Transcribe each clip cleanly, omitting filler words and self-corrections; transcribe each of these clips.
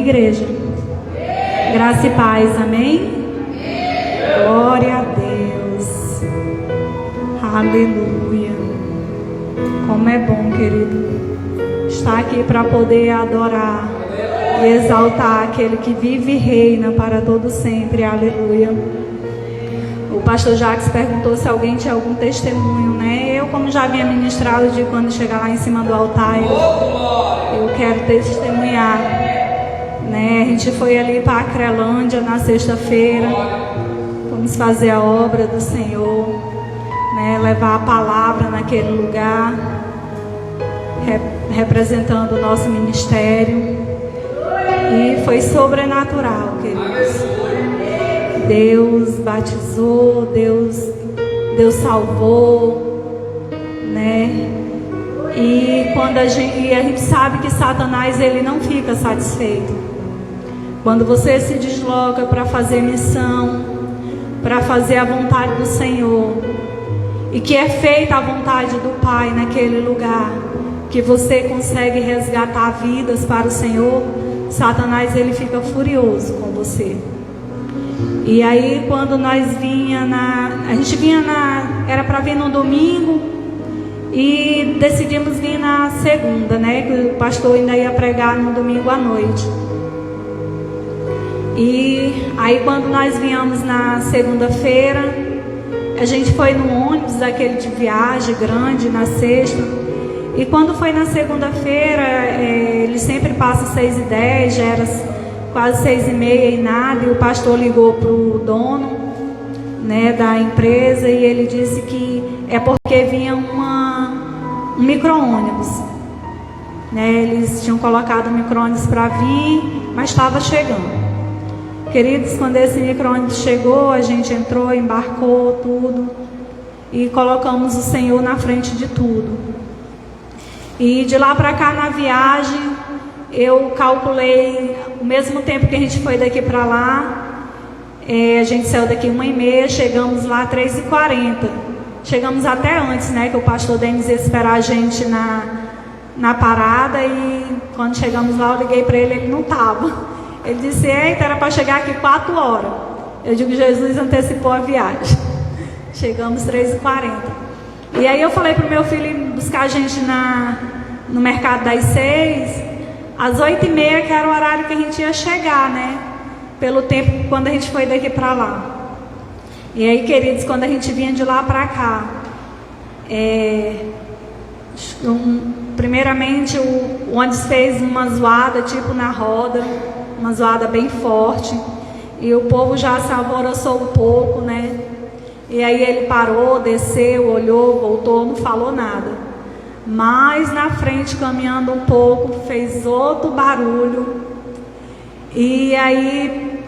igreja? Graça e paz, amém? Glória a Deus. Aleluia. Como é bom, querido, estar aqui para poder adorar e exaltar aquele que vive e reina para todo sempre. Aleluia. O pastor Jacques perguntou se alguém tinha algum testemunho, né? Eu, como já havia ministrado, de quando chegar lá em cima do altar, eu quero testemunhar, né? A gente foi ali para a Crelândia na sexta-feira, vamos fazer a obra do Senhor, né? Levar a palavra naquele lugar, representando o nosso ministério, e foi sobrenatural, queridos. Deus batizou, Deus salvou, né? E quando a gente sabe que Satanás, ele não fica satisfeito. Quando você se desloca para fazer missão, para fazer a vontade do Senhor, e que é feita a vontade do Pai naquele lugar, que você consegue resgatar vidas para o Senhor, Satanás, ele fica furioso com você. E aí quando nós era para vir no domingo e decidimos vir na segunda, né? Que o pastor ainda ia pregar no domingo à noite. E aí quando nós viemos na segunda-feira, a gente foi no ônibus, aquele de viagem grande, na sexta. E quando foi na segunda-feira, ele sempre passa 6h10, já era quase 6h30 e nada, e o pastor ligou para o dono, né, da empresa, e ele disse que é porque vinha um micro-ônibus, né? Eles tinham colocado o micro-ônibus para vir, mas estava chegando. Queridos, quando esse micro-ônibus chegou, a gente entrou, embarcou tudo e colocamos o Senhor na frente de tudo. E de lá para cá na viagem, eu calculei o mesmo tempo que a gente foi daqui para lá. A gente saiu daqui 1h30, chegamos lá 3h40. Chegamos até antes, né? Que o pastor Denis ia esperar a gente na parada. E quando chegamos lá, eu liguei para ele, ele não estava. Ele disse: eita, era para chegar aqui 4 horas. Eu digo: Jesus antecipou a viagem. Chegamos 3h40. E aí eu falei para o meu filho ir buscar a gente no mercado das 6h. Às 8h30, que era o horário que a gente ia chegar, né? Pelo tempo quando a gente foi daqui para lá. E aí, queridos, quando a gente vinha de lá para cá, primeiramente o ônibus fez uma zoada, tipo na roda, uma zoada bem forte. E o povo já se alvoroçou um pouco, né? E aí ele parou, desceu, olhou, voltou, não falou nada. Mas na frente, caminhando um pouco, fez outro barulho. E aí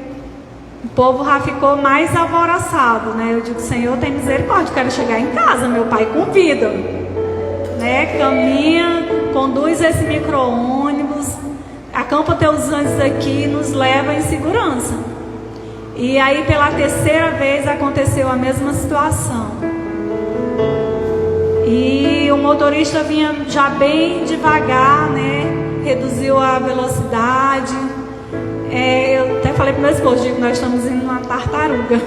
o povo já ficou mais alvoroçado, né? Eu digo: Senhor, tem misericórdia, quero chegar em casa, meu pai convida, né? Caminha, conduz esse micro-ônibus, acampa teus anjos aqui e nos leva em segurança. E aí pela terceira vez aconteceu a mesma situação. E o motorista vinha já bem devagar, né? Reduziu a velocidade. Eu até falei para meu esposo, digo: nós estamos indo numa tartaruga.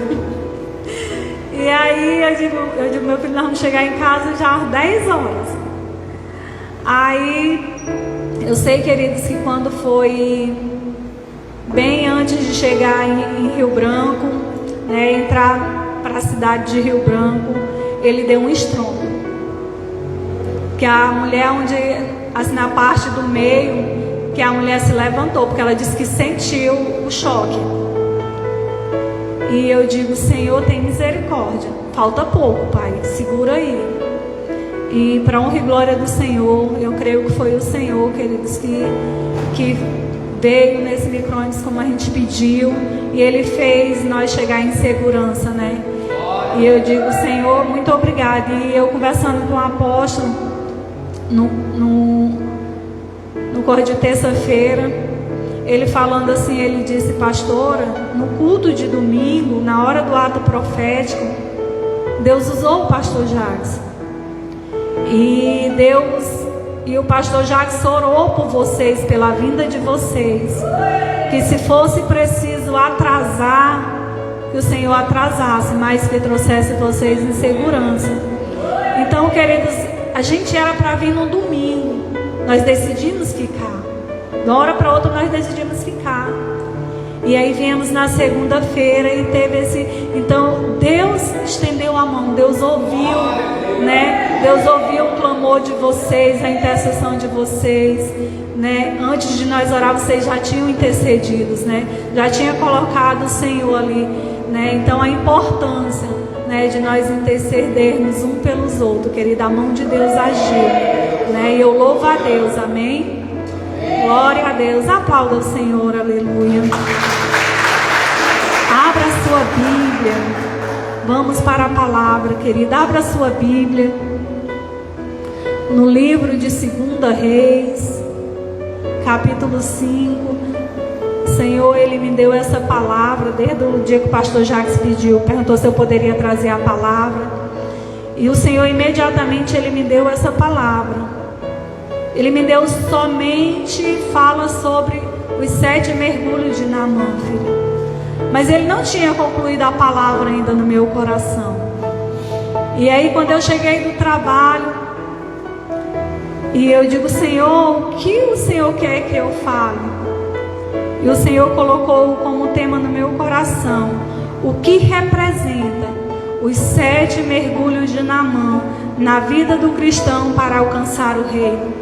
E aí eu digo: meu filho, nós vamos chegar em casa já às 10 horas. Aí eu sei, queridos, que quando foi bem antes de chegar em Rio Branco, né, entrar para a cidade de Rio Branco, ele deu um estrondo. Que a mulher, assim, na parte do meio, que a mulher se levantou, porque ela disse que sentiu o choque. E eu digo: Senhor, tem misericórdia, falta pouco, Pai, segura aí. E para honra e glória do Senhor, eu creio que foi o Senhor, queridos, que veio nesse micro-ônibus como a gente pediu, e Ele fez nós chegar em segurança, né? E eu digo: Senhor, muito obrigado. E eu conversando com o apóstolo no corpo de terça-feira, ele falando assim, ele disse: pastora, no culto de domingo, na hora do ato profético, Deus usou o pastor Jacques. E o pastor Jacques orou por vocês, pela vinda de vocês. que se fosse preciso atrasar, que o Senhor atrasasse, mas que trouxesse vocês em segurança. Então, queridos, a gente era para vir no domingo, nós decidimos ficar. De uma hora para outra nós decidimos ficar. E aí viemos na segunda-feira e teve esse... Então Deus estendeu a mão, Deus ouviu, né? Deus ouviu o clamor de vocês, a intercessão de vocês, né? Antes de nós orar, vocês já tinham intercedido, né? Já tinha colocado o Senhor ali, né? Então a importância, né, de nós intercedermos um pelos outros, querida, a mão de Deus agiu, né? E eu louvo a Deus, amém? Glória a Deus, aplauda o Senhor, aleluia. Abra a sua Bíblia, vamos para a palavra, querida. Abra a sua Bíblia no livro de 2 Reis, capítulo 5. O Senhor, Ele me deu essa palavra desde o dia que o pastor Jacques pediu, perguntou se eu poderia trazer a palavra. E o Senhor imediatamente Ele me deu essa palavra. Ele me deu somente, fala sobre os 7 mergulhos de Naamã, filho. Mas Ele não tinha concluído a palavra ainda no meu coração. E aí quando eu cheguei do trabalho, e eu digo, Senhor, o que o Senhor quer que eu fale? E o Senhor colocou como tema no meu coração, o que representa os 7 mergulhos de Naamã na vida do cristão para alcançar o reino.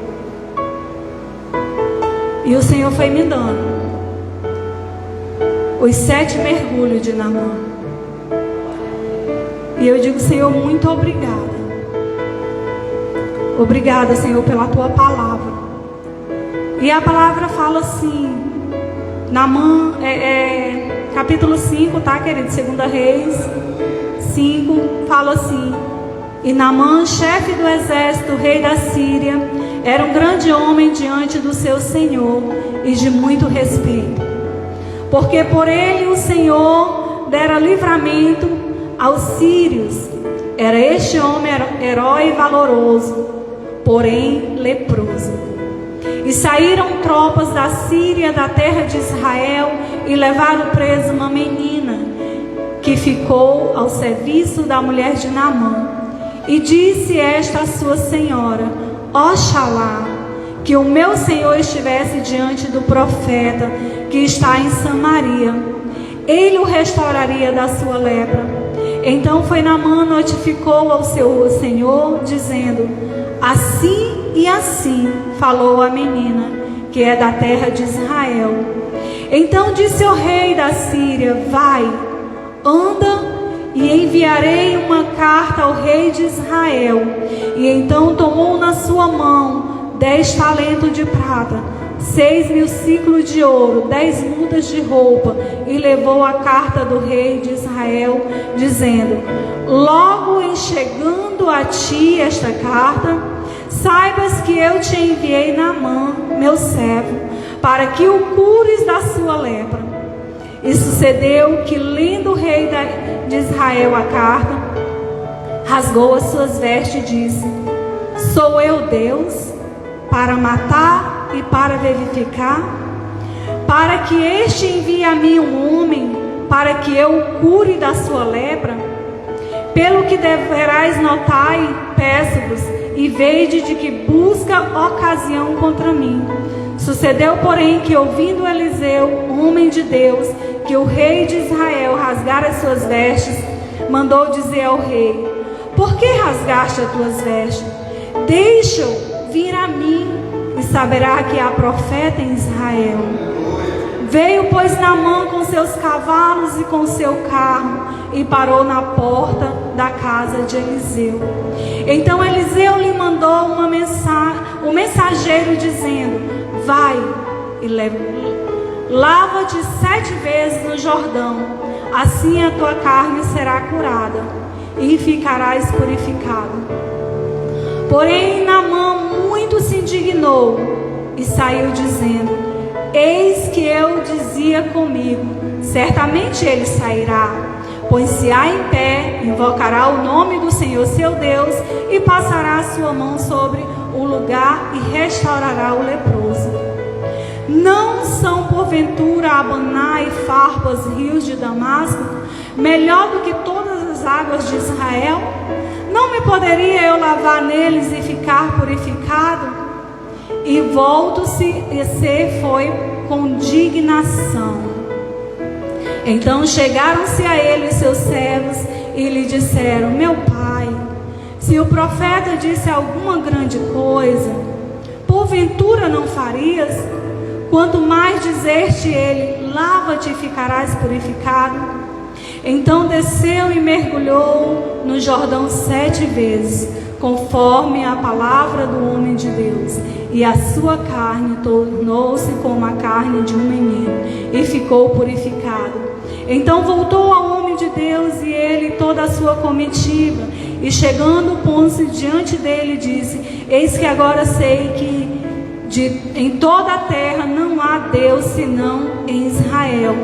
E o Senhor foi me dando os 7 mergulhos de Naamã. E eu digo, Senhor, muito obrigada. Obrigada, Senhor, pela Tua palavra. E a palavra fala assim, Naamã, capítulo 5, tá, querido? 2 Reis 5, fala assim: e Naamã, chefe do exército, rei da Síria, era um grande homem diante do seu Senhor e de muito respeito, porque por ele o Senhor dera livramento aos sírios. Era este homem herói e valoroso, porém leproso. E saíram tropas da Síria, da terra de Israel, e levaram preso uma menina que ficou ao serviço da mulher de Naamã. E disse esta a sua senhora: Oxalá que o meu senhor estivesse diante do profeta que está em Samaria, ele o restauraria da sua lepra. Então foi Naamã, notificou ao seu senhor, dizendo: assim e assim falou a menina, que é da terra de Israel. Então disse o rei da Síria: vai, anda, e enviarei uma carta ao rei de Israel. E então tomou na sua mão 10 talentos de prata, 6.000 ciclos de ouro, 10 mudas de roupa, e levou a carta do rei de Israel, dizendo: logo em chegando a ti esta carta, saibas que eu te enviei Naamã, meu servo, para que o cures da sua lepra. E sucedeu que, lendo o rei de Israel a carta, rasgou as suas vestes e disse: sou eu Deus para matar e para vivificar? Para que este envie a mim um homem, para que eu o cure da sua lepra? Pelo que deverás notar, peço-vos, e vede de que busca ocasião contra mim. Sucedeu, porém, que ouvindo Eliseu, homem de Deus, que o rei de Israel rasgara as suas vestes, mandou dizer ao rei: por que rasgaste as tuas vestes? Deixa-o vir a mim, e saberá que há profeta em Israel. Veio, pois, Naamã com seus cavalos e com seu carro, e parou na porta da casa de Eliseu. Então Eliseu lhe mandou um mensageiro dizendo: vai e lava-te 7 vezes no Jordão, assim a tua carne será curada e ficarás purificado. Porém Naamã muito se indignou e saiu dizendo: eis que eu dizia comigo, certamente ele sairá, põe-se-á em pé, invocará o nome do Senhor seu Deus, e passará a sua mão sobre o lugar e restaurará o leproso. Não são porventura Abaná e Farpas rios de Damasco, melhor do que todas as águas de Israel? Não me poderia eu lavar neles e ficar purificado? E volto-se e se foi com indignação. Então chegaram-se a ele seus servos e lhe disseram: meu pai, se o profeta disse alguma grande coisa, porventura não farias? Quanto mais dizer-te ele: lava-te e ficarás purificado. Então desceu e mergulhou no Jordão 7 vezes, conforme a palavra do homem de Deus, e a sua carne tornou-se como a carne de um menino, e ficou purificado. Então voltou ao homem de Deus, e ele e toda a sua comitiva, e chegando, pôs-se diante dele, disse: eis que agora sei que em toda a terra não há Deus senão em Israel.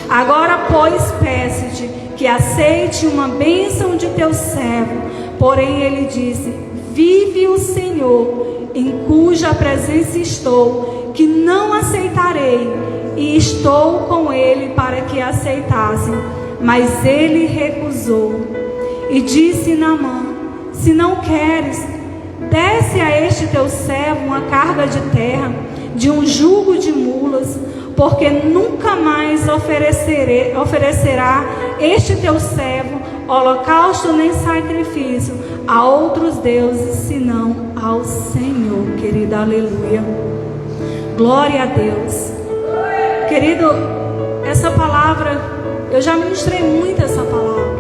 Agora, pois, peço-te que aceite uma bênção de teu servo. Porém ele disse: vive o Senhor, em cuja presença estou, que não aceitarei. E estou com ele para que aceitassem. Mas ele recusou. E disse Naamã: se não queres, desce a este teu servo uma carga de terra, de um jugo de mulas, porque nunca mais oferecerá este teu servo holocausto nem sacrifício a outros deuses, senão ao Senhor. Querido, aleluia. Glória a Deus. Querido, essa palavra, eu já ministrei muito essa palavra,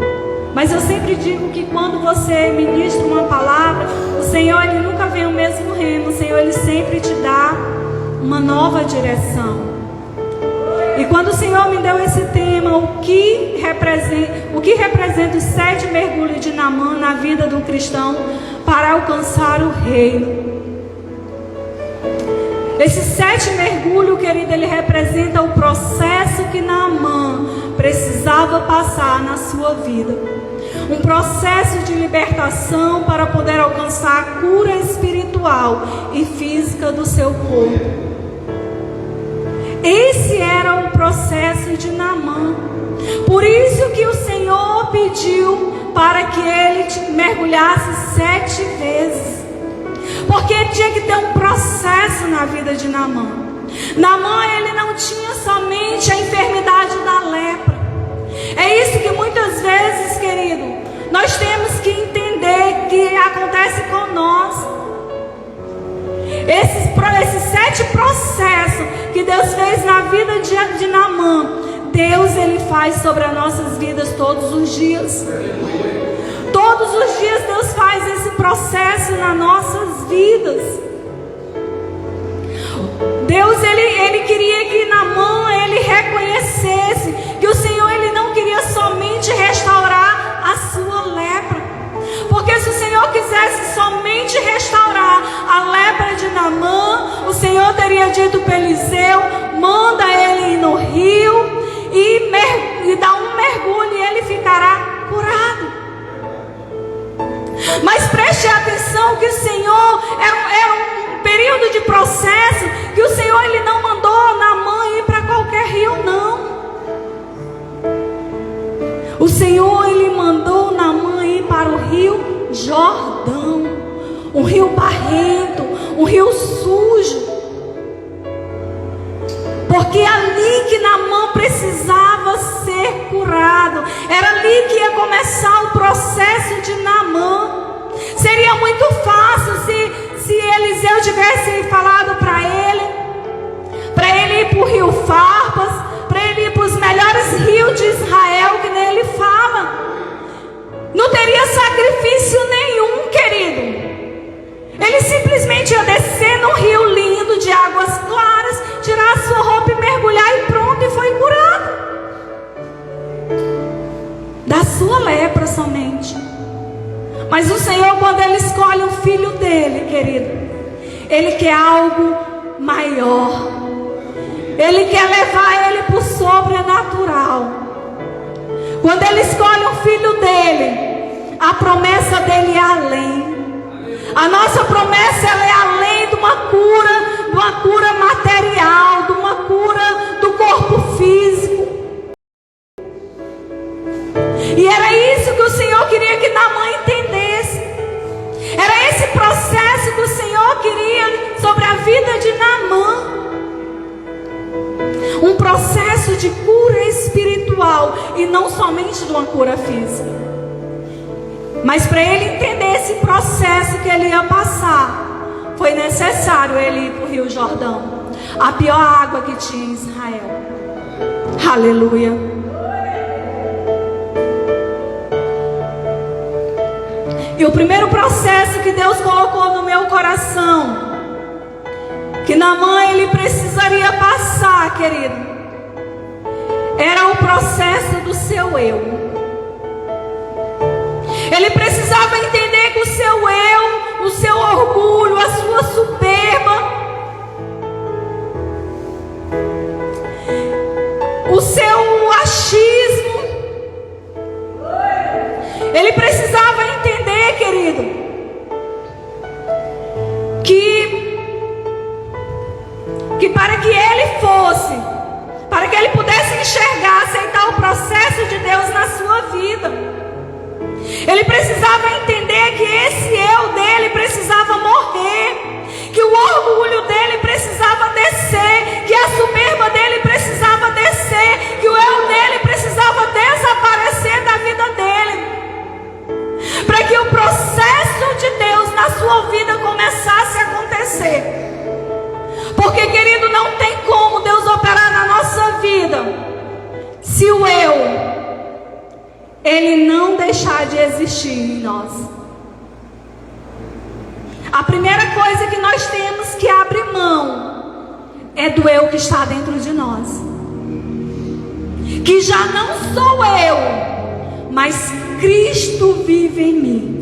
mas eu sempre digo que quando você ministra uma palavra, o Senhor, Ele nunca vem o mesmo remo. O Senhor, Ele sempre te dá uma nova direção. E quando o Senhor me deu esse tema, o que representa os 7 mergulhos de Naamã na vida do cristão para alcançar o reino? Esse 7 mergulhos, querido, ele representa o processo que Naamã precisava passar na sua vida. Um processo de libertação para poder alcançar a cura espiritual e física do seu corpo. Esse era o processo de Naamã. Por isso que o Senhor pediu para que ele mergulhasse 7 vezes. Porque tinha que ter um processo na vida de Naamã. Naamã, ele não tinha somente a enfermidade da lepra. É isso que muitas vezes, querido, nós temos que entender que acontece com nós. Esses 7 processos que Deus fez na vida de Naamã, Deus, ele faz sobre as nossas vidas todos os dias. Todos os dias Deus faz esse processo nas nossas vidas. Deus, ele queria que Naamã, ele reconhecesse que o Senhor, ele não queria somente restaurar a sua lepra. Porque se o Senhor quisesse somente restaurar a lepra de Naamã, o Senhor teria dito para Eliseu: manda ele ir no rio e dar um mergulho e ele ficará curado. Mas preste atenção que o Senhor era um período de processo, que o Senhor, ele não mandou Naamã ir para qualquer rio, não. O Senhor, ele mandou Naamã ir para o rio Jordão, um rio barrento, um rio sujo. Porque ali que Naamã precisava ser curado. Era ali que ia começar o processo de Naamã. Seria muito fácil se Eliseu tivesse falado para ele ir para o rio Farpas, para ele ir para os melhores rios de Israel, que nem ele fala. Não teria sacrifício nenhum, querido. Ele simplesmente ia descer num rio lindo de águas claras, tirar a sua roupa e mergulhar, e pronto, e foi curado da sua lepra somente. Mas o Senhor, quando Ele escolhe o filho dele, querido, Ele quer algo maior. Ele quer levar ele para o sobrenatural. Quando Ele escolhe o filho dele, a promessa dele é além. A nossa promessa, ela é além de uma cura material, de uma de cura espiritual e não somente de uma cura física. Mas para ele entender esse processo que ele ia passar, foi necessário ele ir para o Rio Jordão, a pior água que tinha em Israel. Aleluia. E o primeiro processo que Deus colocou no meu coração, que Naamã ele precisaria passar, querido, era o processo do seu eu. Ele precisava entender que o seu eu, o seu orgulho, a sua soberba, o seu achismo, ele precisava entender, querido, que para que ele fosse, para que ele pudesse enxergar, aceitar o processo de Deus na sua vida, ele precisava entender que esse eu dele precisava morrer, que o orgulho dele precisava descer, que a soberba dele precisava descer, que o eu dele precisava desaparecer da vida dele, para que o processo de Deus na sua vida começasse a acontecer. Porque, querido, não tem como Deus operar na nossa vida se o eu, ele não deixar de existir em nós. A primeira coisa que nós temos que abrir mão é do eu que está dentro de nós, que já não sou eu, mas Cristo vive em mim.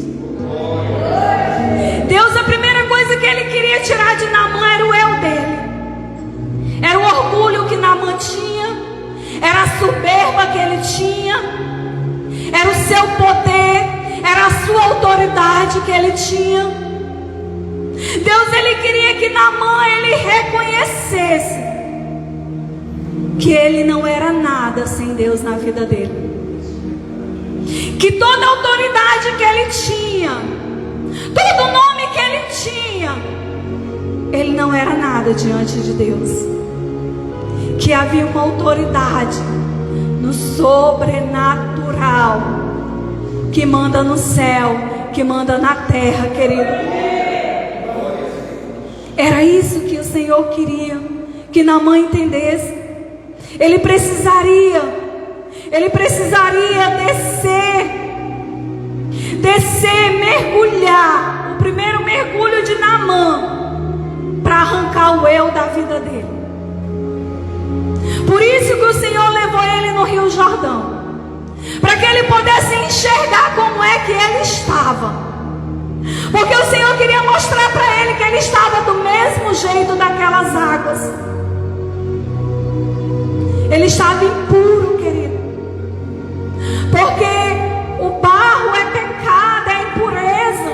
Deus, a primeira coisa que ele queria tirar de Naamã era o eu dele, era o orgulho que Naamã tinha, era a soberba que ele tinha, era o seu poder, era a sua autoridade que ele tinha. Deus, ele queria que Naamã ele reconhecesse que ele não era nada sem Deus na vida dele, que toda a autoridade que ele tinha, todo o nome que ele tinha, ele não era nada diante de Deus, que havia uma autoridade no sobrenatural, que manda no céu, que manda na terra, querido. Era isso que o Senhor queria que Naamã entendesse. Ele precisaria descer, mergulhar, o primeiro mergulho de Naamã, para arrancar o eu da vida dele. Por isso que o Senhor levou ele no Rio Jordão, para que ele pudesse enxergar como é que ele estava. Porque o Senhor queria mostrar para ele que ele estava do mesmo jeito daquelas águas. Ele estava impuro, querido. Porque o barro é pecado, é impureza.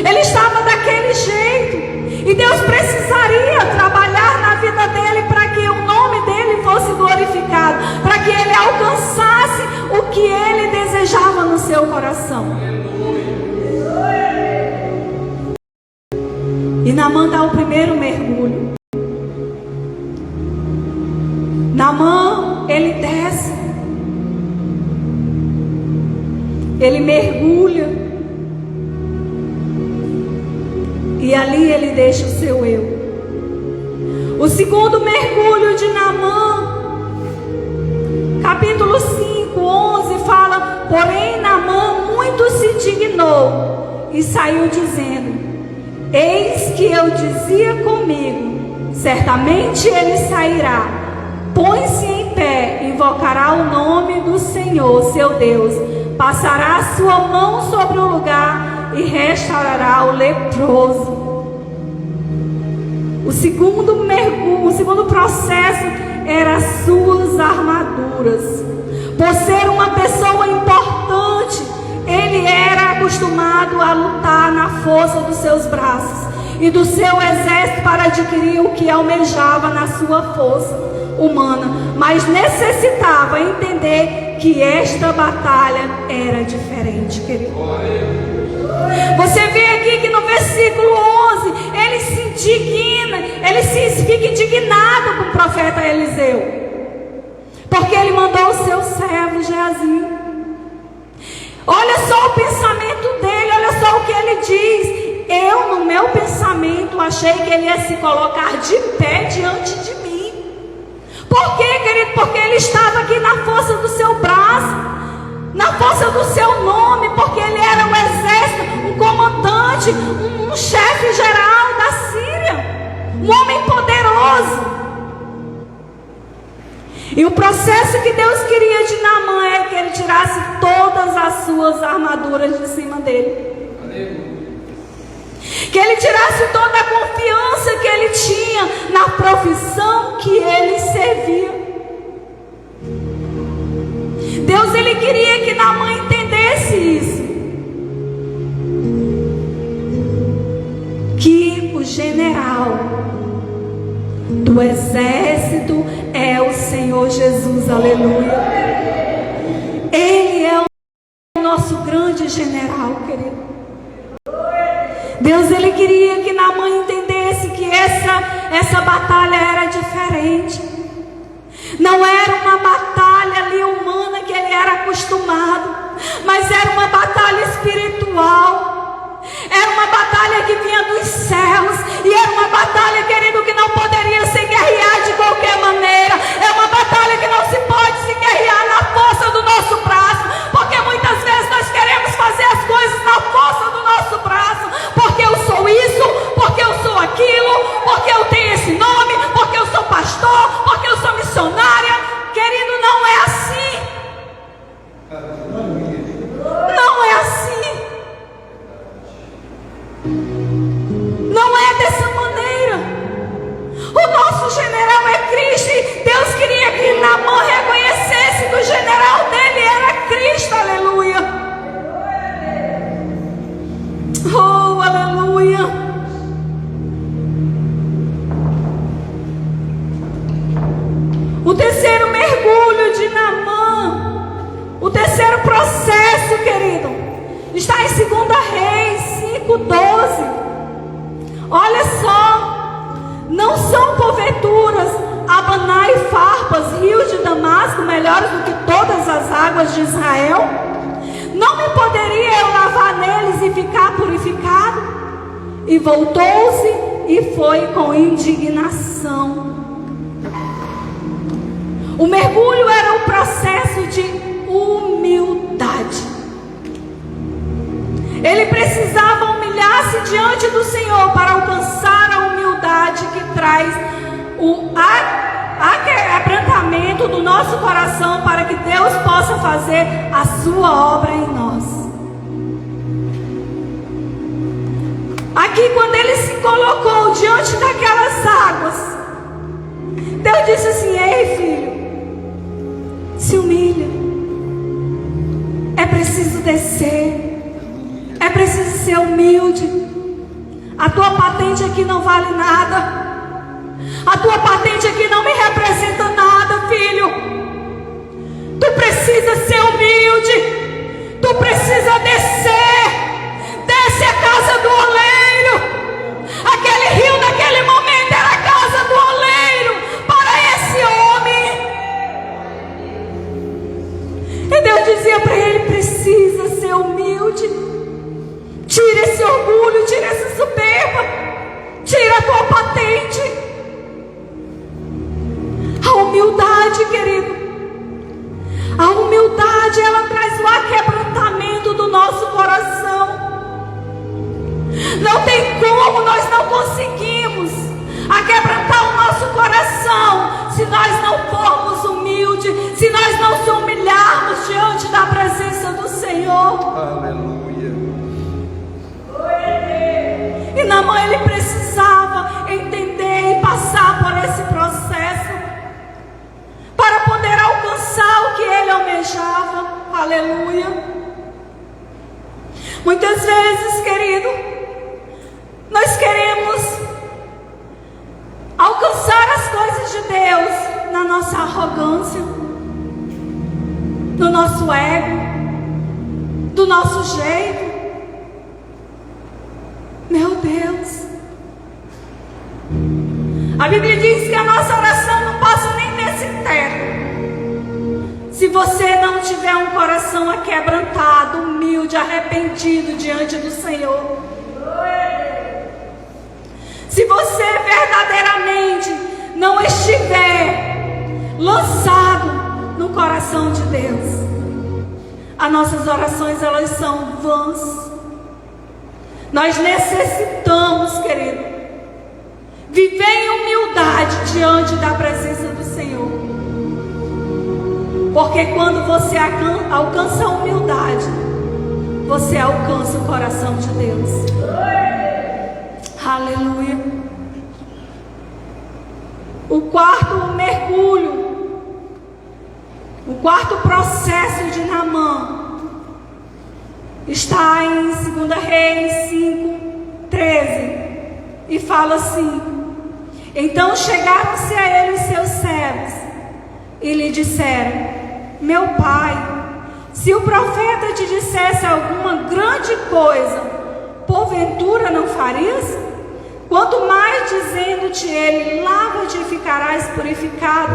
Ele estava daquele jeito. E Deus precisaria trabalhar na vida dele para que o nome dele fosse glorificado, para que ele alcançasse o que ele desejava no seu coração. E Naamã dá o primeiro mergulho. Naamã, ele desce, ele mergulha, e ali ele deixa o seu eu. O segundo mergulho de Naamã, capítulo 5, 11, fala: porém Naamã muito se indignou e saiu dizendo: eis que eu dizia comigo, certamente ele sairá, põe-se em pé, invocará o nome do Senhor, seu Deus, passará a sua mão sobre o lugar e restaurará o leproso. O segundo mergulho, o segundo processo era as suas armaduras. Por ser uma pessoa importante, ele era acostumado a lutar na força dos seus braços e do seu exército para adquirir o que almejava na sua força humana, mas necessitava entender que esta batalha era diferente, querido. Você vê aqui que no versículo 11, ele se indigna, ele ele fica indignado com o profeta Eliseu, porque ele mandou o seu servo Geazi. Olha só o pensamento dele, olha só o que ele diz. Eu, no meu pensamento, achei que ele ia se colocar de pé diante de mim. Por quê, querido? Porque ele estava aqui na força do seu braço, na força do seu nome, porque ele era um exército, um comandante, um chefe geral da Síria, um homem poderoso. E o processo que Deus queria de Naamã é que ele tirasse todas as suas armaduras de cima dele. Que ele tirasse toda a confiança que ele tinha na profissão que ele servia. Deus, ele queria que Naamã entendesse isso. Que o general do exército é o Senhor Jesus, aleluia. Ele é o nosso grande general, querido. Deus, ele queria que Naamã entendesse que essa batalha era diferente. Não era uma batalha ali humana que ele era acostumado, mas era uma batalha espiritual. Era uma batalha que vinha dos céus. E era uma batalha, querido, que não poderia se guerrear de qualquer maneira. É uma batalha que não se pode se guerrear na força do nosso braço, porque muitas vezes nós queremos fazer as coisas na força do nosso braço, porque eu sou isso, porque eu sou aquilo, porque eu tenho esse nome, porque eu sou pastor, porque eu sou missionária. Querido, não é assim. Não é assim. Não é dessa maneira. O nosso general é Cristo, e Deus queria que Naamã reconhecesse que o general dele era Cristo, aleluia. Oh, aleluia. O terceiro mergulho de Naamã, o terceiro processo, querido, está em 2 Reis 5:12. Olha só, não são porventuras Abaná e Farpas, rios de Damasco, melhores do que todas as águas de Israel? Não me poderia eu lavar neles e ficar purificado? E voltou-se e foi com indignação. O mergulho era um processo de humildade. Ele precisava humilhar-se diante do Senhor para alcançar a humildade que traz o quebrantamento do nosso coração, para que Deus possa fazer a sua obra em nós. Aqui, quando ele se colocou diante daquelas águas, Deus disse assim: ei, filho, se humilha. É preciso descer. É preciso ser humilde. A tua patente aqui não vale nada. A tua patente aqui não me representa nada, filho. Tu precisa ser humilde. Tu precisa descer. Desce a casa do oleiro. Aquele rio naquele momento era a casa do oleiro para esse homem. E Deus dizia para ele: precisa ser humilde. Tira esse orgulho, tira essa soberba, tira a tua patente. A humildade, querido, a humildade, ela traz o aquebrantamento do nosso coração. Não tem como, nós não conseguimos aquebrantar o nosso coração se nós não formos humildes, se nós não se humilharmos diante da presença do Senhor. Aleluia. E Naamã, ele precisava entender e passar por esse processo para poder alcançar o que ele almejava. Aleluia. Muitas vezes, querido, nós queremos alcançar as coisas de Deus na nossa arrogância, no nosso ego, do nosso jeito. Meu Deus, A Bíblia diz que a nossa oração não passa nem nesse teto. Se você não tiver um coração aquebrantado, humilde, arrependido diante do Senhor, se você verdadeiramente não estiver lançado no coração de Deus, as nossas orações, elas são vãs. Nós necessitamos, querido, viver em humildade diante da presença do Senhor. Porque quando você alcança a humildade, você alcança o coração de Deus. Aleluia. O quarto mergulho, o quarto processo de Naamã está em 2 Reis 5:13 e fala assim: então chegaram-se a ele os seus servos e lhe disseram: meu pai, se o profeta te dissesse alguma grande coisa, porventura não farias? Quanto mais dizendo-te ele: lava-te e ficarás purificado.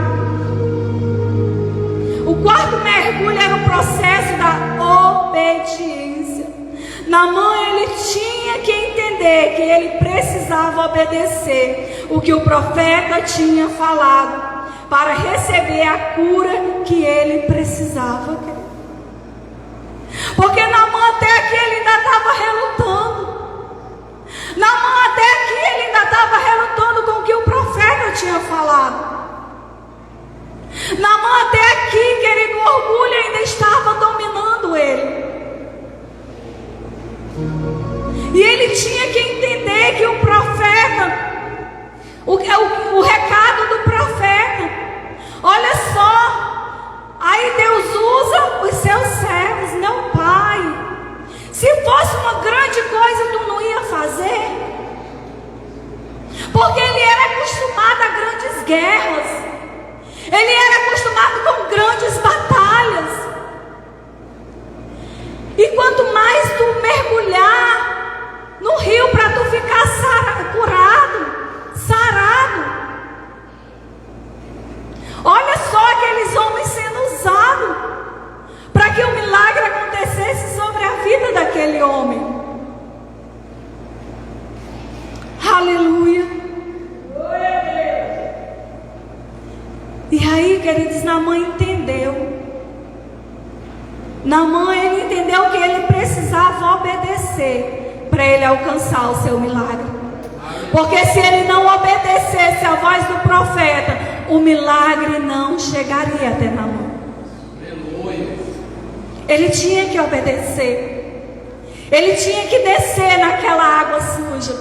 O quarto mergulho era o processo da obediência. Naamã, ele tinha que entender que ele precisava obedecer o que o profeta tinha falado para receber a cura que ele precisava. Porque Naamã até aqui ele ainda estava relutando. Naamã até aqui ele ainda estava relutando com o que o profeta tinha falado. Naamã até aqui, querido, o orgulho ainda estava dominando ele. E ele tinha que entender que o profeta, o recado do profeta, olha só, aí Deus usa os seus servos. Meu pai, se fosse uma grande coisa, tu não ia fazer? Porque ele era acostumado a grandes guerras, ele era acostumado com grandes batalhas. E quanto mais tu mergulhar no rio para tu ficar sarado. Olha só aqueles homens sendo usados para que o milagre acontecesse sobre a vida daquele homem. Aleluia. E aí, queridos, Naamã entendeu. Naamã, ele entendeu que ele precisava obedecer para ele alcançar o seu milagre. Porque se ele não obedecesse à voz do profeta, o milagre não chegaria até Naamã. Ele tinha que obedecer. Ele tinha que descer naquela água suja.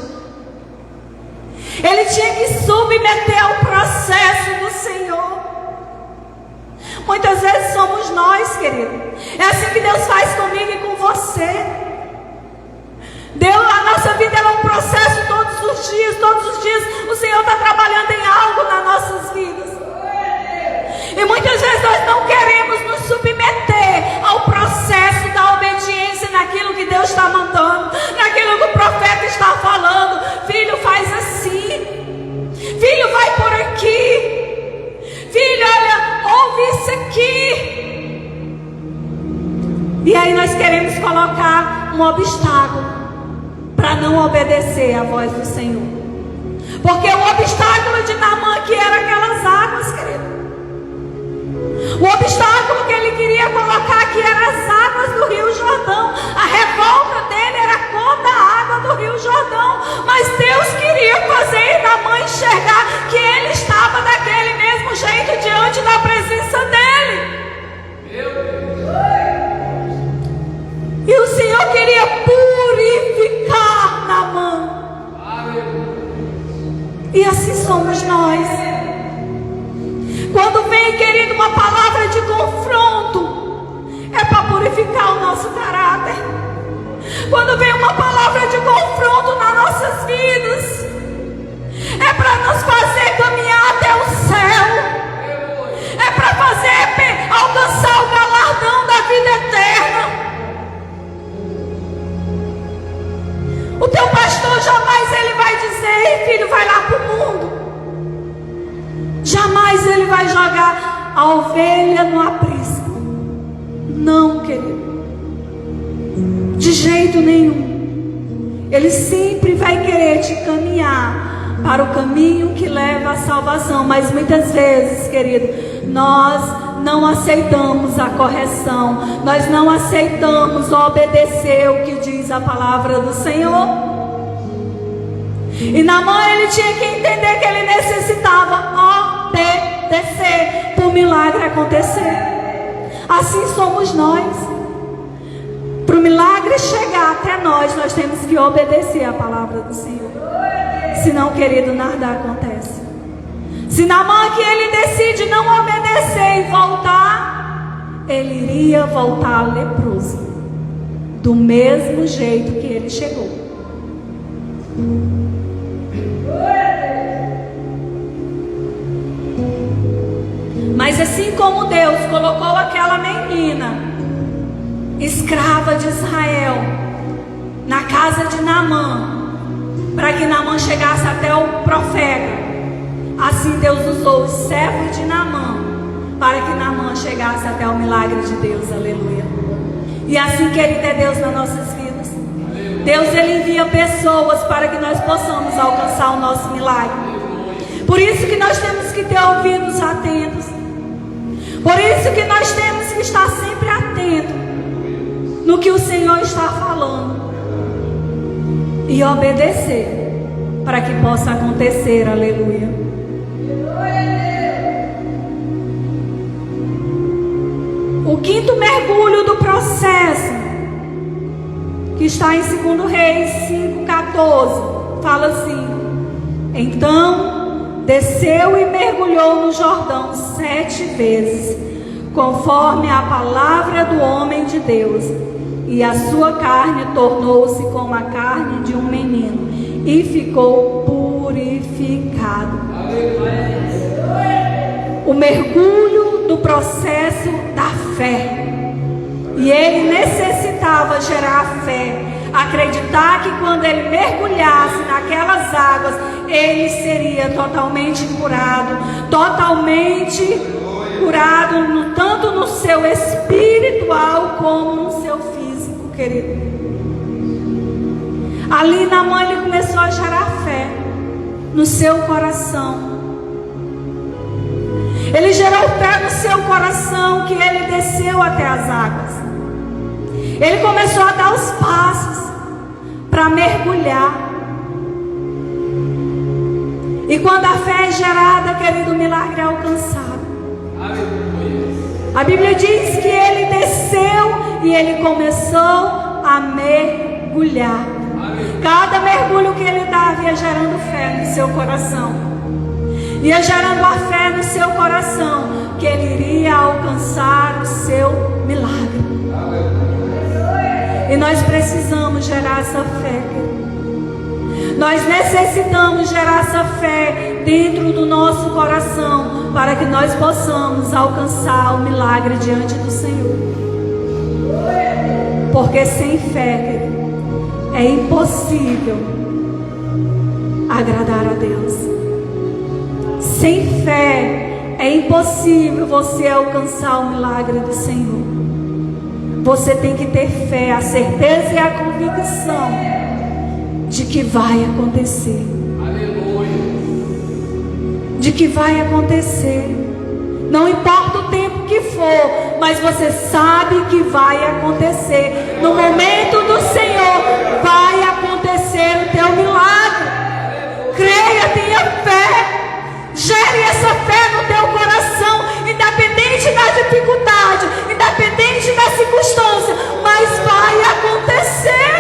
Ele tinha que submeter ao processo do Senhor. Muitas vezes somos nós, querido. É assim que Deus faz comigo e com você. A nossa vida é um processo todos os dias. Todos os dias o Senhor está trabalhando em algo nas nossas vidas. E muitas vezes nós não queremos nos submeter ao processo da obediência naquilo que Deus está mandando, naquilo que o profeta está falando. Filho, faz assim. Filho, vai por aqui. Filho, olha, ouve isso aqui. E aí nós queremos colocar um obstáculo para não obedecer à voz do Senhor. Porque o obstáculo de Naamã aqui era aquelas águas, querido. O obstáculo que ele queria colocar aqui eram as águas do Rio Jordão. A revolta dele era contra a água do Rio Jordão. Mas Deus queria fazer Naamã enxergar que ele estava daquele mesmo jeito diante da presença dele. Meu Deus. E o Senhor queria purificar Naamã. E assim somos nós. Quando vem, querido, uma palavra de confronto, é para purificar o nosso caráter. Quando vem uma palavra de confronto nas nossas vidas, é para nos fazer caminhar até o céu. É para fazer alcançar o galardão da vida eterna. O teu pastor jamais ele vai dizer: ei, filho, vai lá para o mundo. Jamais Ele vai jogar a ovelha no aprisco. Não, querido. De jeito nenhum. Ele sempre vai querer te caminhar para o caminho que leva à salvação. Mas muitas vezes, querido, nós não aceitamos a correção. Nós não aceitamos obedecer o que diz a palavra do Senhor. E Naamã, ele tinha que entender que ele necessitava obedecer para o milagre acontecer. Assim somos nós. Para o milagre chegar até nós, nós temos que obedecer a palavra do Senhor. Senão, querido, nada acontece. Se Naamã que ele decide não obedecer e voltar, ele iria voltar leproso, do mesmo jeito que ele chegou. Mas assim como Deus colocou aquela menina, escrava de Israel, na casa de Naamã, para que Naamã chegasse até o profeta, assim Deus usou os servos de Naamã, para que Naamã chegasse até o milagre de Deus, aleluia. E assim, querido, é Deus nas nossas vidas. Deus, Ele envia pessoas para que nós possamos alcançar o nosso milagre. Por isso que nós temos que ter ouvidos atentos. Por isso que nós temos que estar sempre atentos no que o Senhor está falando e obedecer para que possa acontecer, aleluia. O quinto mergulho do processo, que está em 2 Reis 5,14, fala assim: então desceu e mergulhou no Jordão 7 vezes, conforme a palavra do homem de Deus, e a sua carne tornou-se como a carne de um menino, e ficou purificado. O mergulho do processo da fé. E ele necessitava gerar fé, acreditar que quando ele mergulhasse naquelas águas, ele seria totalmente curado, tanto no seu espiritual como no seu físico, querido. Ali Naamã, ele começou a gerar fé no seu coração. Ele gerou fé no seu coração que ele desceu até as águas. Ele começou a dar os passos para mergulhar. E quando a fé é gerada, querido, o milagre é alcançado. A Bíblia diz que ele desceu e ele começou a mergulhar. Cada mergulho que ele dava ia gerando fé no seu coração. Ia gerando a fé no seu coração que ele iria alcançar o seu milagre. E nós precisamos gerar essa fé. Nós necessitamos gerar essa fé dentro do nosso coração para que nós possamos alcançar o milagre diante do Senhor. Porque sem fé, querido, é impossível agradar a Deus. Sem fé é impossível você alcançar o milagre do Senhor. Você tem que ter fé, a certeza e a convicção de que vai acontecer. De que vai acontecer. Não importa o tempo que for, mas você sabe que vai acontecer. No momento do Senhor vai acontecer o teu milagre. Creia, tenha fé. Gere essa fé no teu coração, independente da dificuldade, independente da circunstância, mas vai acontecer.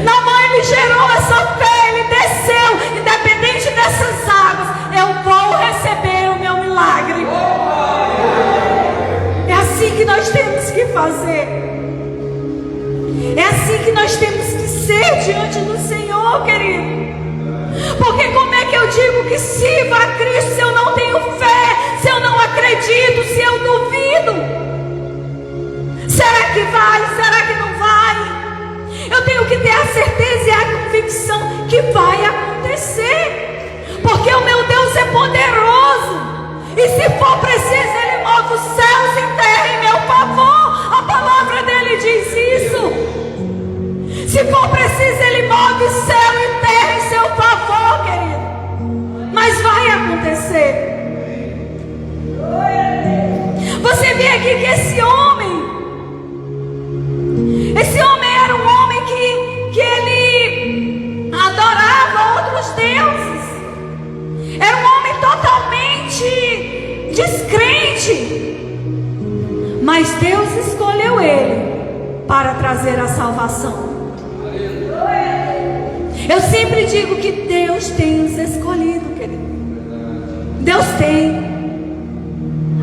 Naamã, ele gerou essa fé, ele desceu, independente dessas águas, eu vou receber o meu milagre. É assim que nós temos que fazer. É assim que nós temos que ser diante do Senhor, querido. Porque como é que eu digo que sirva a Cristo se eu não tenho fé, se eu não acredito, se eu duvido? Será que vai? Será que não vai? Eu tenho que ter a certeza e a convicção que vai acontecer. Porque o meu Deus é poderoso. E se for preciso, Ele move os céus em terra em meu favor. A palavra dele diz isso. Se for preciso, Ele move céu e terra em seu favor, querido. Mas vai acontecer. Você vê aqui que esse homem era um homem que ele adorava outros deuses. Era um homem totalmente descrente. Mas Deus escolheu ele para trazer a salvação. Eu sempre digo que Deus tem os escolhidos, querido. Deus tem.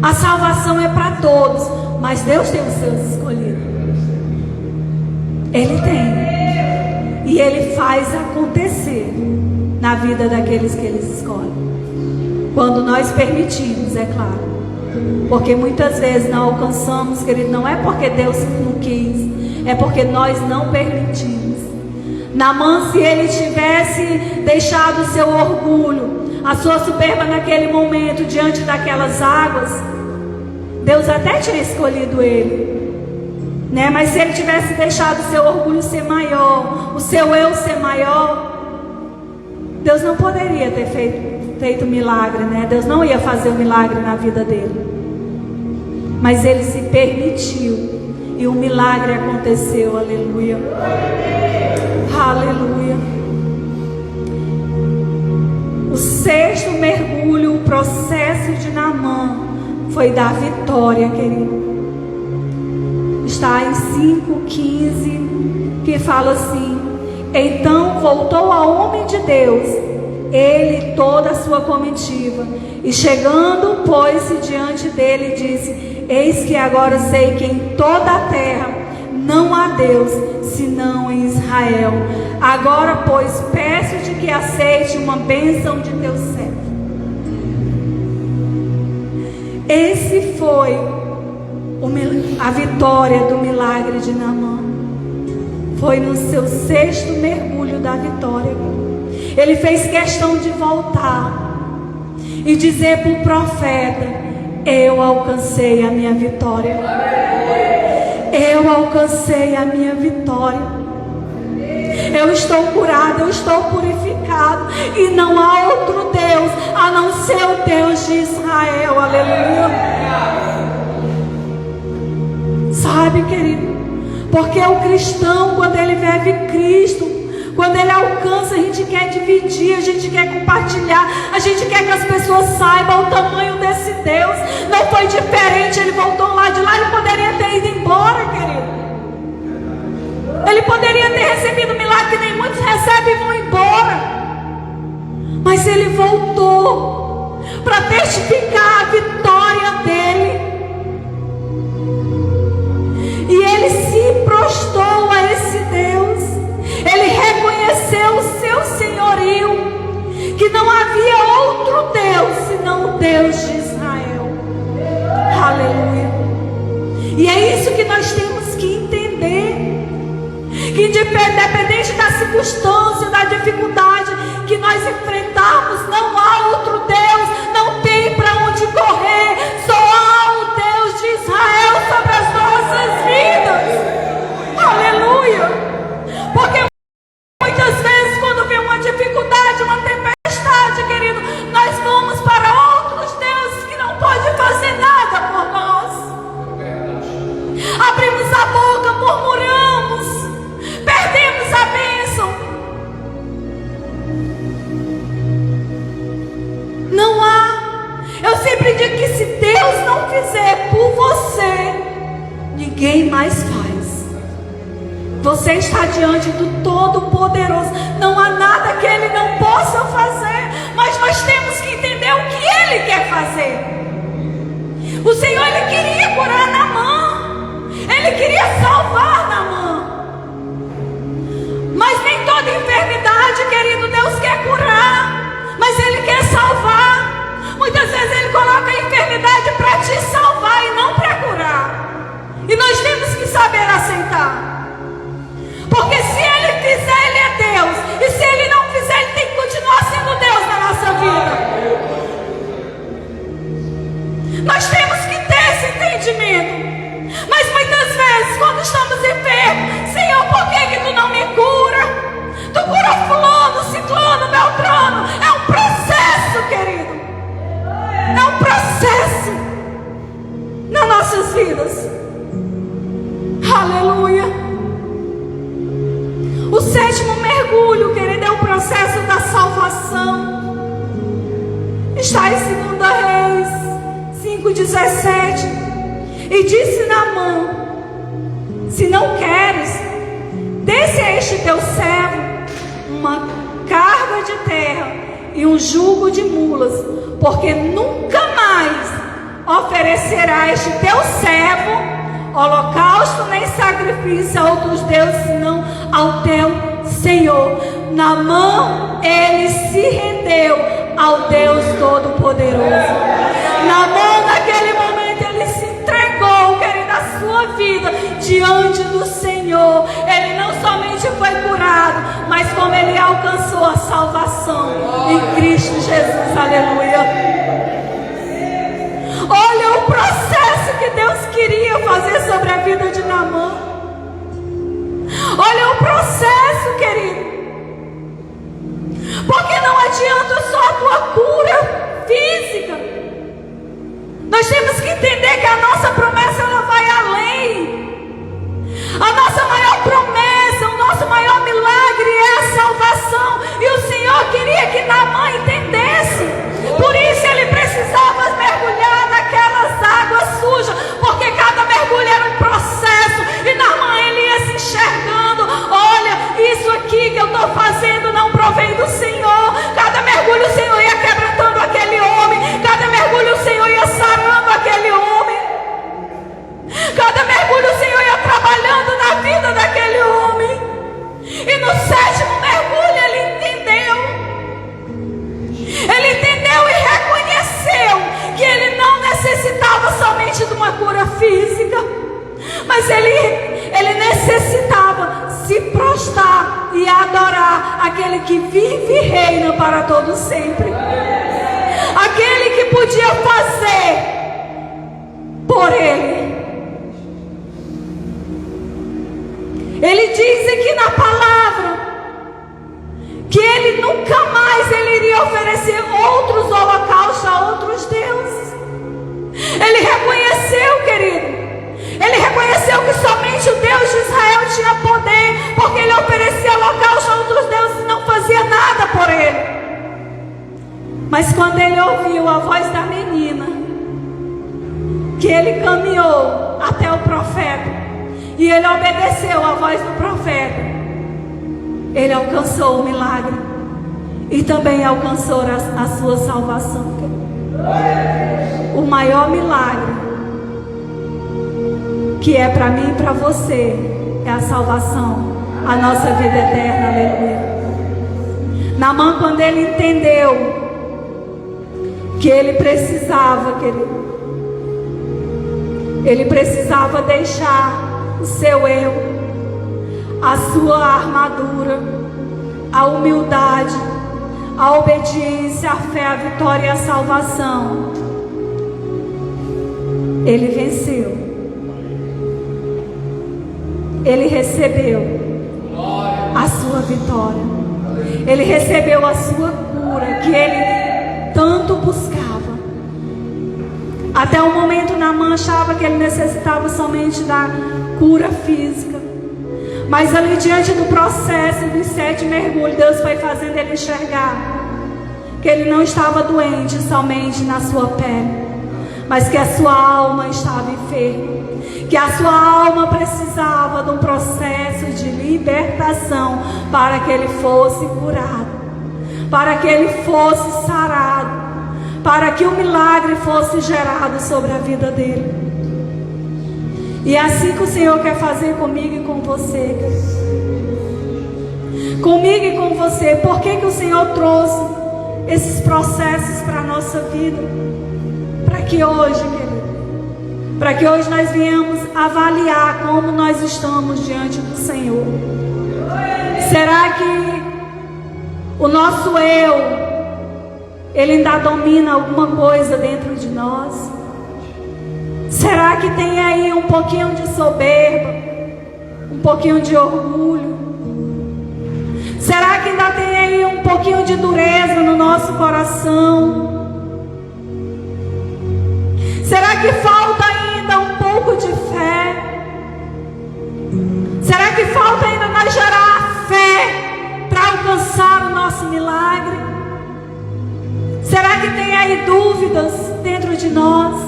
A salvação é para todos, mas Deus tem os seus escolhidos. Ele tem. E Ele faz acontecer na vida daqueles que Ele escolhe. Quando nós permitimos, é claro. Porque muitas vezes não alcançamos, querido, não é porque Deus não quis, é porque nós não permitimos. Naamã, se ele tivesse deixado o seu orgulho, a sua soberba naquele momento, diante daquelas águas, Deus até tinha escolhido ele, né? Mas se ele tivesse deixado o seu orgulho ser maior, o seu eu ser maior, Deus não poderia ter feito milagre, né? Deus não ia fazer o milagre na vida dele. Mas ele se permitiu e o milagre aconteceu. Aleluia. Aleluia. O sexto mergulho, o processo de Naamã, foi dar vitória, querido. Está em 5,15, que fala assim: então voltou ao homem de Deus, ele e toda a sua comitiva, e chegando, pôs-se diante dele e disse: eis que agora sei que em toda a terra não há Deus, senão em Israel. Agora, pois, peço-te que aceite uma bênção de teu servo. Esse foi a vitória do milagre de Naamã. Foi no seu sexto mergulho da vitória. Ele fez questão de voltar e dizer para o profeta: eu alcancei a minha vitória. Eu alcancei a minha vitória. Eu estou curado, eu estou purificado. E não há outro Deus a não ser o Deus de Israel. Aleluia. Sabe, querido? Porque o cristão, quando ele vive Cristo, quando ele alcança, a gente quer dividir, a gente quer compartilhar, a gente quer que as pessoas saibam o tamanho desse Deus. Não foi diferente, ele voltou lá de lá, ele poderia ter ido embora, querido. Ele poderia ter recebido milagre que nem muitos recebem e vão embora. Mas ele voltou para testificar a vitória dele. E ele se prostrou a esse Deus. Ele reconheceu o seu senhorio, que não havia outro Deus senão o Deus de Israel. Aleluia. E é isso que nós temos que entender, que independente da circunstância, da dificuldade que nós enfrentarmos, não há outro Deus, não tem para onde correr, só há o Deus de Israel sobre as nossas vidas. Aleluia. Porque muitas vezes, quando vem uma dificuldade, uma tempestade, querido, nós vamos para outros deuses que não podem fazer nada por nós. Abrimos a boca, murmuramos, perdemos a bênção. Não há. Eu sempre digo que se Deus não fizer por você, ninguém mais faz. Você está diante do Todo-Poderoso. Não há nada que Ele não possa fazer. Mas nós temos que entender o que Ele quer fazer. O Senhor, Ele queria curar Naamã. Ele queria salvar Naamã. Mas nem toda enfermidade, querido, Deus quer curar. Mas Ele quer salvar. Muitas vezes Ele coloca a enfermidade para te salvar e não para curar. E nós temos que saber aceitar. Porque se Ele fizer, Ele é Deus. E se Ele não fizer, Ele tem que continuar sendo Deus na nossa vida. processo da salvação. Está em 2 Reis 5:17. E disse Naamã: se não queres, desse a este teu servo uma carga de terra e um jugo de mulas, porque nunca mais oferecerá este teu servo holocausto nem sacrifício a outros deuses, senão ao teu Senhor. Naamã, ele se rendeu ao Deus Todo-Poderoso. Naamã, naquele momento, ele se entregou, querido, a sua vida diante do Senhor. Ele não somente foi curado, mas como ele alcançou a salvação em Cristo Jesus. Aleluia. Olha o processo que Deus queria fazer sobre a vida de Naamã. Olha o processo, querido. Porque não adianta só a tua cura física. Nós temos que entender que a nossa promessa, ela vai além. A nossa maior promessa, o nosso maior milagre é a salvação. E o Senhor queria que Naamã entendesse. Por isso ele precisava mergulhar naquelas águas sujas, porque cada mergulho era um processo. E Naamã, ele ia se enxergando: olha, isso aqui que eu estou fazendo não provém do Senhor. Cada mergulho o Senhor ia quebrantando aquele homem. Cada mergulho o Senhor ia sarando aquele homem. Cada mergulho o Senhor ia trabalhando na vida daquele homem. E no 7º mergulho ele entendeu. Ele entendeu e reconheceu que ele não necessitava somente de uma cura física, mas ele necessitava se prostrar e adorar aquele que vive e reina para todo sempre. Aquele que podia fazer por ele. Ele diz aqui na palavra que ele nunca mais iria oferecer outros holocaustos a outros deuses. Ele reconheceu, querido. Ele reconheceu que somente o Deus de Israel tinha poder, porque ele oferecia holocausto a outros deuses e não fazia nada por ele. Mas quando ele ouviu a voz da menina, que ele caminhou até o profeta e ele obedeceu a voz do profeta, ele alcançou o milagre e também alcançou a sua salvação. O maior milagre que é para mim e para você é a salvação, a nossa vida eterna. Aleluia. Naamã, quando ele entendeu que ele precisava, querido, ele precisava deixar o seu eu, a sua armadura, a humildade, a obediência, a fé, a vitória e a salvação. Ele venceu. Ele recebeu a sua vitória. Ele recebeu a sua cura que ele tanto buscava. Até o momento Naamã achava que ele necessitava somente da cura física. Mas ali diante do processo dos 7 mergulhos, Deus foi fazendo ele enxergar que ele não estava doente somente na sua pele, mas que a sua alma estava enferma, que a sua alma precisava de um processo de libertação para que ele fosse curado, para que ele fosse sarado, para que o milagre fosse gerado sobre a vida dele. E é assim que o Senhor quer fazer comigo e com você, comigo e com você. Por que o Senhor trouxe esses processos para a nossa vida? Para que hoje, querido, para que hoje nós venhamos avaliar como nós estamos diante do Senhor. Será que o nosso eu, ele ainda domina alguma coisa dentro de nós? Será que tem aí um pouquinho de soberba, um pouquinho de orgulho? Será que ainda tem aí um pouquinho de dureza no nosso coração? Será que falta ainda um pouco de fé? Será que falta ainda nós gerar fé para alcançar o nosso esse milagre? Será que tem aí dúvidas dentro de nós?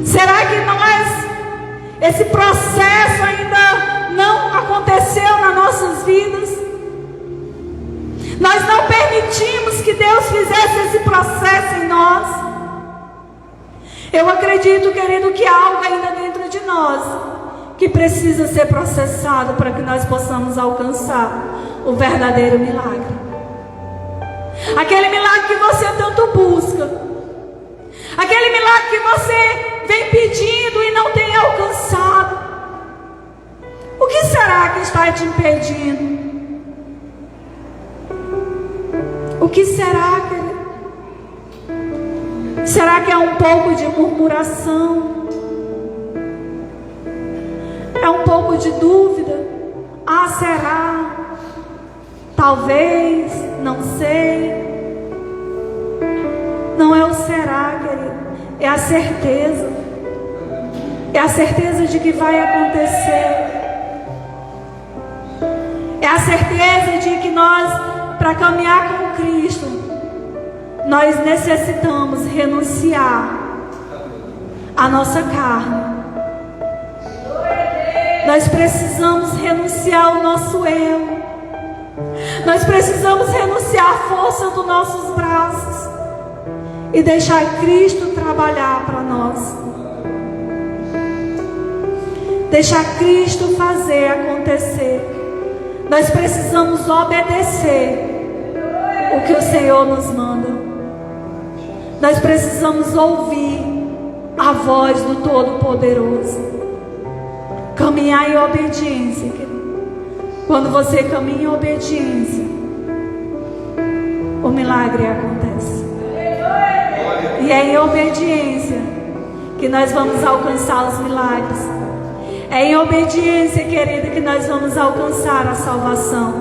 Será que esse processo ainda não aconteceu nas nossas vidas? Nós não permitimos que Deus fizesse esse processo em nós. Eu acredito, querido, que há algo ainda dentro de nós que precisa ser processado para que nós possamos alcançar o verdadeiro milagre. Aquele milagre que você tanto busca. Aquele milagre que você vem pedindo e não tem alcançado. O que será que está te impedindo? O que será, querido? Será que é um pouco de murmuração? É um pouco de dúvida? Ah, será? Talvez, não sei. Não é o será, querido. É a certeza. É a certeza de que vai acontecer. É a certeza de que nós, para caminhar com Cristo, nós necessitamos renunciar à nossa carne. Nós precisamos renunciar ao nosso eu. Nós precisamos renunciar à força dos nossos braços e deixar Cristo trabalhar para nós. Deixar Cristo fazer acontecer. Nós precisamos obedecer o que o Senhor nos manda. Nós precisamos ouvir a voz do Todo-Poderoso. Caminhar em obediência, querido. Quando você caminha em obediência, o milagre acontece. E é em obediência que nós vamos alcançar os milagres. É em obediência, querida, que nós vamos alcançar a salvação.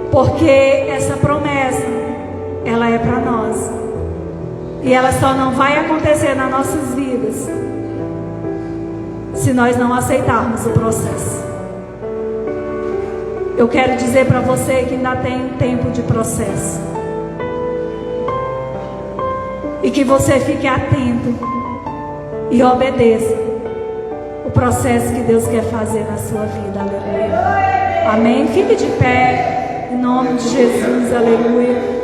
Porque essa promessa, ela é para nós. E ela só não vai acontecer nas nossas vidas se nós não aceitarmos o processo. Eu quero dizer para você que ainda tem um tempo de processo. E que você fique atento e obedeça o processo que Deus quer fazer na sua vida. Aleluia. Amém? Fique de pé, em nome de Jesus. Aleluia.